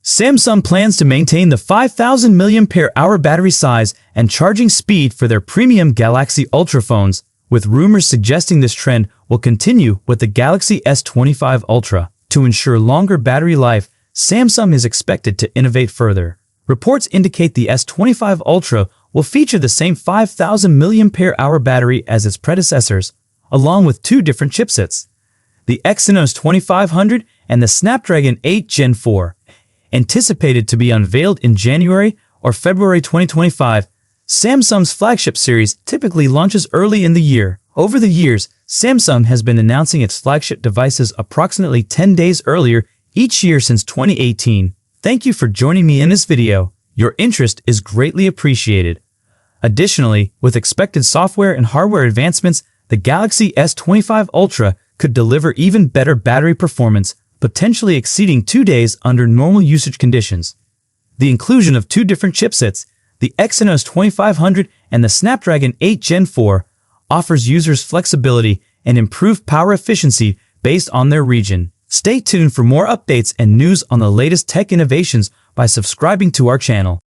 Samsung plans to maintain the 5,000 mAh battery size and charging speed for their premium Galaxy Ultra phones, with rumors suggesting this trend will continue with the Galaxy S25 Ultra. To ensure longer battery life, Samsung is expected to innovate further. Reports indicate the S25 Ultra will feature the same 5,000 mAh battery as its predecessors, along with two different chipsets, the Exynos 2500 and the Snapdragon 8 Gen 4. Anticipated to be unveiled in January or February 2025, Samsung's flagship series typically launches early in the year. Over the years, Samsung has been announcing its flagship devices approximately 10 days earlier each year since 2018. Thank you for joining me in this video. Your interest is greatly appreciated. Additionally, with expected software and hardware advancements, the Galaxy S25 Ultra could deliver even better battery performance, potentially exceeding 2 days under normal usage conditions. The inclusion of two different chipsets, the Exynos 2500 and the Snapdragon 8 Gen 4, offers users flexibility and improved power efficiency based on their region. Stay tuned for more updates and news on the latest tech innovations by subscribing to our channel.